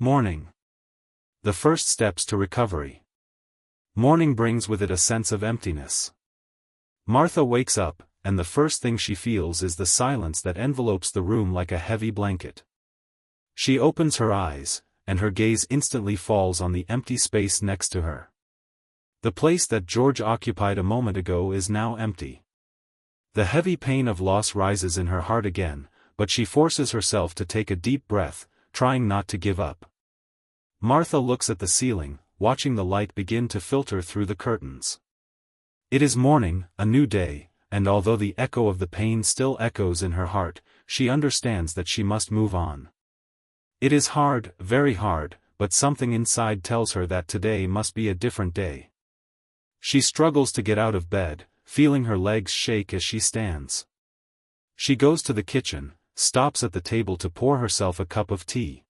Morning. The first steps to recovery. Morning brings with it a sense of emptiness. Martha wakes up, and the first thing she feels is the silence that envelopes the room like a heavy blanket. She opens her eyes, and her gaze instantly falls on the empty space next to her. The place that George occupied a moment ago is now empty. The heavy pain of loss rises in her heart again, but she forces herself to take a deep breath, trying not to give up. Martha looks at the ceiling, watching the light begin to filter through the curtains. It is morning, a new day, and although the echo of the pain still echoes in her heart, she understands that she must move on. It is hard, very hard, but something inside tells her that today must be a different day. She struggles to get out of bed, feeling her legs shake as she stands. She goes to the kitchen, stops at the table to pour herself a cup of tea.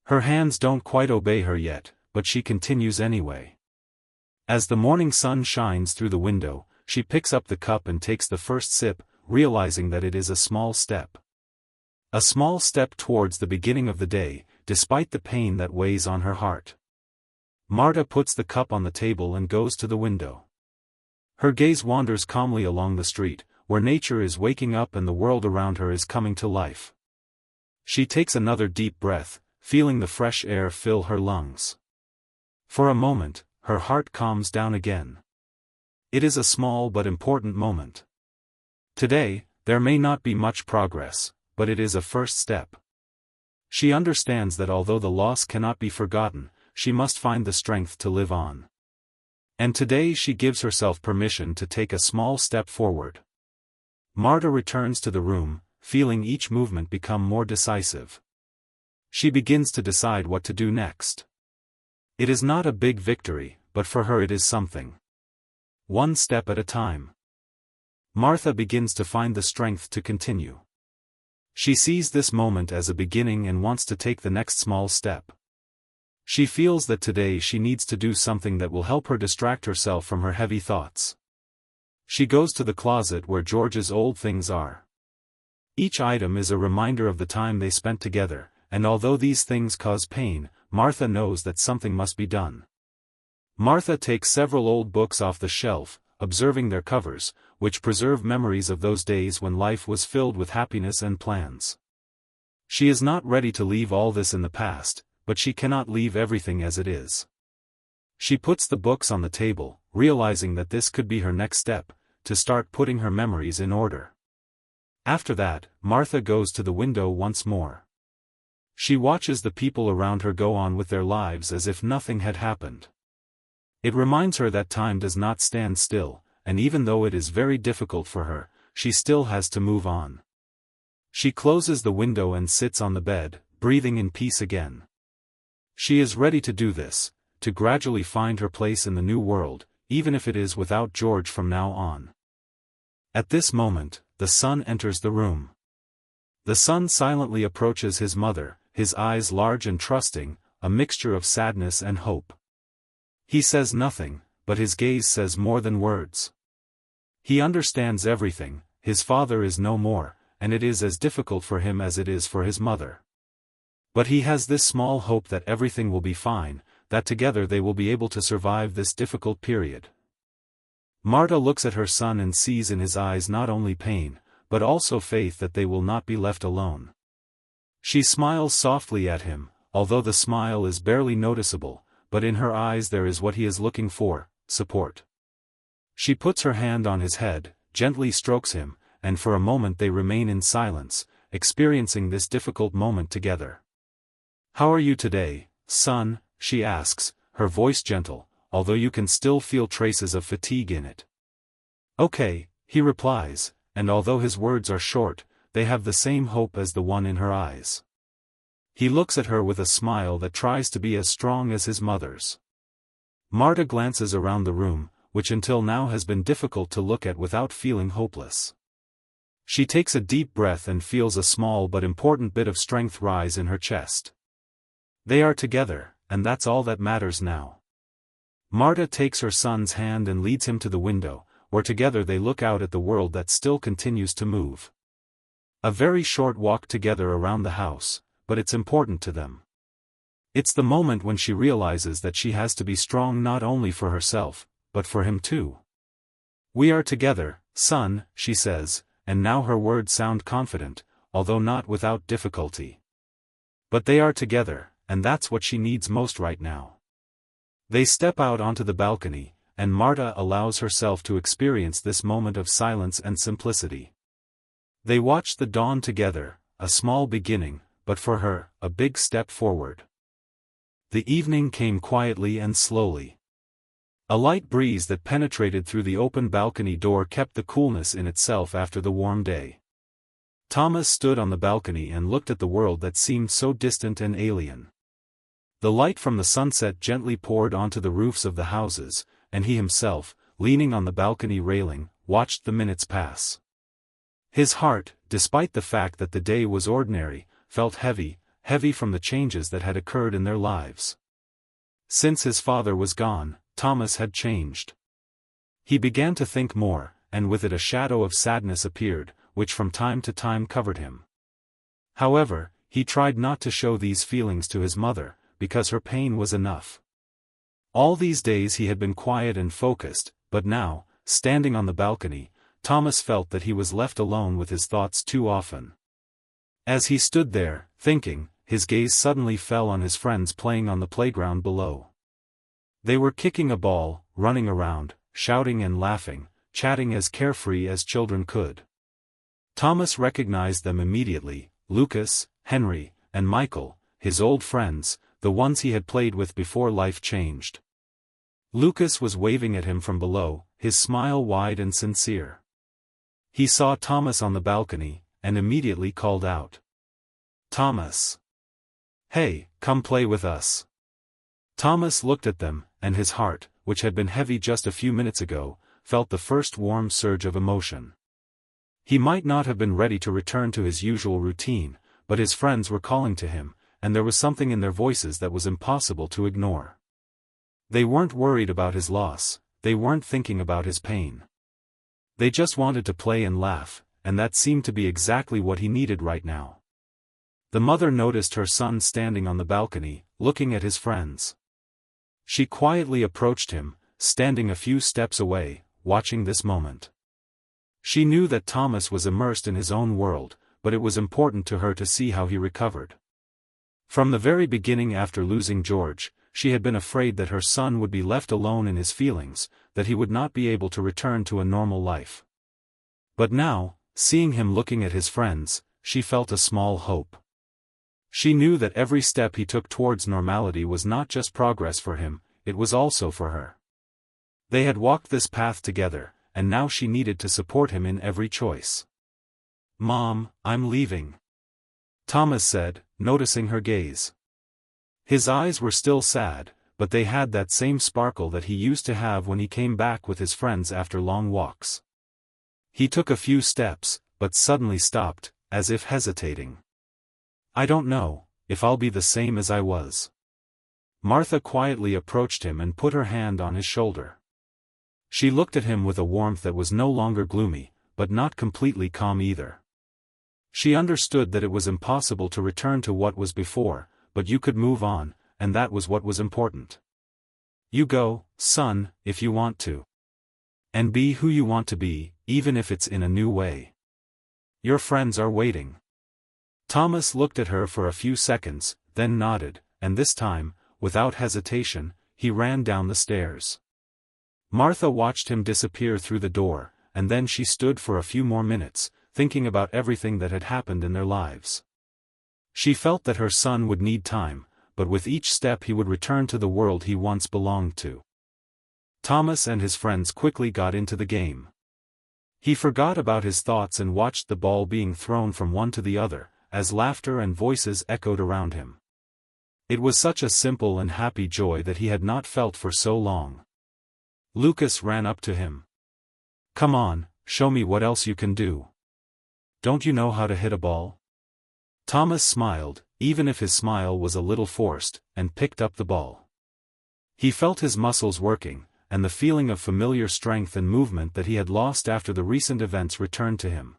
Her hands don't quite obey her yet, but she continues anyway. As the morning sun shines through the window, she picks up the cup and takes the first sip, realizing that it is a small step. A small step towards the beginning of the day, despite the pain that weighs on her heart. Marta puts the cup on the table and goes to the window. Her gaze wanders calmly along the street, where nature is waking up and the world around her is coming to life. She takes another deep breath, feeling the fresh air fill her lungs. For a moment, her heart calms down again. It is a small but important moment. Today, there may not be much progress, but it is a first step. She understands that although the loss cannot be forgotten, she must find the strength to live on. And today she gives herself permission to take a small step forward. Marta returns to the room, feeling each movement become more decisive. She begins to decide what to do next. It is not a big victory, but for her it is something. One step at a time. Martha begins to find the strength to continue. She sees this moment as a beginning and wants to take the next small step. She feels that today she needs to do something that will help her distract herself from her heavy thoughts. She goes to the closet where George's old things are. Each item is a reminder of the time they spent together, and although these things cause pain, Martha knows that something must be done. Martha takes several old books off the shelf, observing their covers, which preserve memories of those days when life was filled with happiness and plans. She is not ready to leave all this in the past, but she cannot leave everything as it is. She puts the books on the table, realizing that this could be her next step, to start putting her memories in order. After that, Martha goes to the window once more. She watches the people around her go on with their lives as if nothing had happened. It reminds her that time does not stand still, and even though it is very difficult for her, she still has to move on. She closes the window and sits on the bed, breathing in peace again. She is ready to do this, to gradually find her place in the new world, even if it is without George from now on. At this moment, the son enters the room. The son silently approaches his mother, his eyes large and trusting, a mixture of sadness and hope. He says nothing, but his gaze says more than words. He understands everything, his father is no more, and it is as difficult for him as it is for his mother. But he has this small hope that everything will be fine, that together they will be able to survive this difficult period. Marta looks at her son and sees in his eyes not only pain, but also faith that they will not be left alone. She smiles softly at him, although the smile is barely noticeable, but in her eyes there is what he is looking for, support. She puts her hand on his head, gently strokes him, and for a moment they remain in silence, experiencing this difficult moment together. "How are you today, son?" she asks, her voice gentle, although you can still feel traces of fatigue in it. "Okay," he replies, and although his words are short, they have the same hope as the one in her eyes. He looks at her with a smile that tries to be as strong as his mother's. Marta glances around the room, which until now has been difficult to look at without feeling hopeless. She takes a deep breath and feels a small but important bit of strength rise in her chest. They are together, and that's all that matters now. Marta takes her son's hand and leads him to the window, where together they look out at the world that still continues to move. A very short walk together around the house, but it's important to them. It's the moment when she realizes that she has to be strong not only for herself, but for him too. "We are together, son," she says, and now her words sound confident, although not without difficulty. But they are together, and that's what she needs most right now. They step out onto the balcony, and Marta allows herself to experience this moment of silence and simplicity. They watch the dawn together, a small beginning, but for her, a big step forward. The evening came quietly and slowly. A light breeze that penetrated through the open balcony door kept the coolness in itself after the warm day. Thomas stood on the balcony and looked at the world that seemed so distant and alien. The light from the sunset gently poured onto the roofs of the houses, and he himself, leaning on the balcony railing, watched the minutes pass. His heart, despite the fact that the day was ordinary, felt heavy, heavy from the changes that had occurred in their lives. Since his father was gone, Thomas had changed. He began to think more, and with it a shadow of sadness appeared, which from time to time covered him. However, he tried not to show these feelings to his mother, because her pain was enough. All these days he had been quiet and focused, but now, standing on the balcony, Thomas felt that he was left alone with his thoughts too often. As he stood there, thinking, his gaze suddenly fell on his friends playing on the playground below. They were kicking a ball, running around, shouting and laughing, chatting as carefree as children could. Thomas recognized them immediately: Lucas, Henry, and Michael, his old friends, the ones he had played with before life changed. Lucas was waving at him from below, his smile wide and sincere. He saw Thomas on the balcony, and immediately called out, "Thomas! Hey, come play with us." Thomas looked at them, and his heart, which had been heavy just a few minutes ago, felt the first warm surge of emotion. He might not have been ready to return to his usual routine, but his friends were calling to him, and there was something in their voices that was impossible to ignore. They weren't worried about his loss, they weren't thinking about his pain. They just wanted to play and laugh, and that seemed to be exactly what he needed right now. The mother noticed her son standing on the balcony, looking at his friends. She quietly approached him, standing a few steps away, watching this moment. She knew that Thomas was immersed in his own world, but it was important to her to see how he recovered. From the very beginning after losing George, she had been afraid that her son would be left alone in his feelings, that he would not be able to return to a normal life. But now, seeing him looking at his friends, she felt a small hope. She knew that every step he took towards normality was not just progress for him, it was also for her. They had walked this path together, and now she needed to support him in every choice. "Mom, I'm leaving," Thomas said, noticing her gaze. His eyes were still sad, but they had that same sparkle that he used to have when he came back with his friends after long walks. He took a few steps, but suddenly stopped, as if hesitating. "I don't know if I'll be the same as I was." Martha quietly approached him and put her hand on his shoulder. She looked at him with a warmth that was no longer gloomy, but not completely calm either. She understood that it was impossible to return to what was before, but you could move on, and that was what was important. "You go, son, if you want to. And be who you want to be, even if it's in a new way. Your friends are waiting." Thomas looked at her for a few seconds, then nodded, and this time, without hesitation, he ran down the stairs. Martha watched him disappear through the door, and then she stood for a few more minutes, thinking about everything that had happened in their lives. She felt that her son would need time, but with each step he would return to the world he once belonged to. Thomas and his friends quickly got into the game. He forgot about his thoughts and watched the ball being thrown from one to the other, as laughter and voices echoed around him. It was such a simple and happy joy that he had not felt for so long. Lucas ran up to him. "Come on, show me what else you can do. Don't you know how to hit a ball?" Thomas smiled, even if his smile was a little forced, and picked up the ball. He felt his muscles working, and the feeling of familiar strength and movement that he had lost after the recent events returned to him.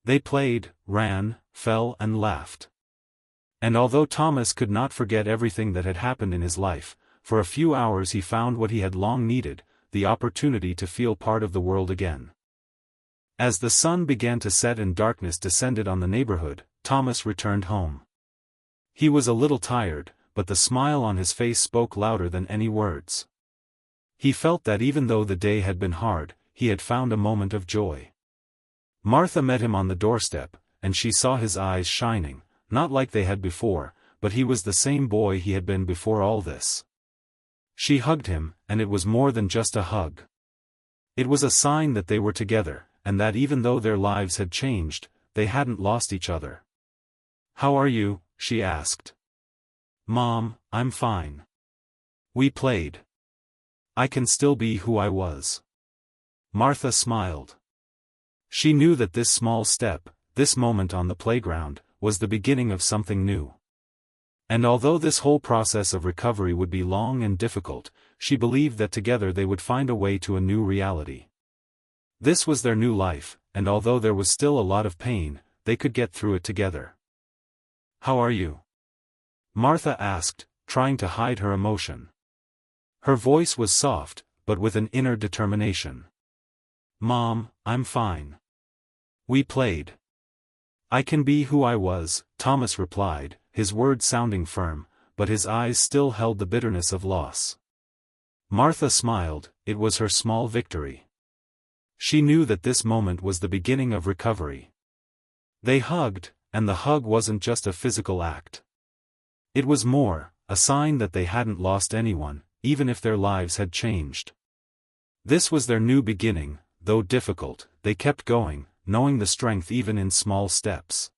They played, ran, fell and laughed. And although Thomas could not forget everything that had happened in his life, for a few hours he found what he had long needed, the opportunity to feel part of the world again. As the sun began to set and darkness descended on the neighborhood, Thomas returned home. He was a little tired, but the smile on his face spoke louder than any words. He felt that even though the day had been hard, he had found a moment of joy. Martha met him on the doorstep, and she saw his eyes shining, not like they had before, but he was the same boy he had been before all this. She hugged him, and it was more than just a hug. It was a sign that they were together, and that even though their lives had changed, they hadn't lost each other. "How are you?" she asked. "Mom, I'm fine. We played. I can still be who I was." Martha smiled. She knew that this small step, this moment on the playground, was the beginning of something new. And although this whole process of recovery would be long and difficult, she believed that together they would find a way to a new reality. This was their new life, and although there was still a lot of pain, they could get through it together. "How are you?" Martha asked, trying to hide her emotion. Her voice was soft, but with an inner determination. "Mom, I'm fine. We played. I can be who I was," Thomas replied, his words sounding firm, but his eyes still held the bitterness of loss. Martha smiled. It was her small victory. She knew that this moment was the beginning of recovery. They hugged, and the hug wasn't just a physical act. It was more, a sign that they hadn't lost anyone, even if their lives had changed. This was their new beginning. Though difficult, they kept going, knowing the strength even in small steps.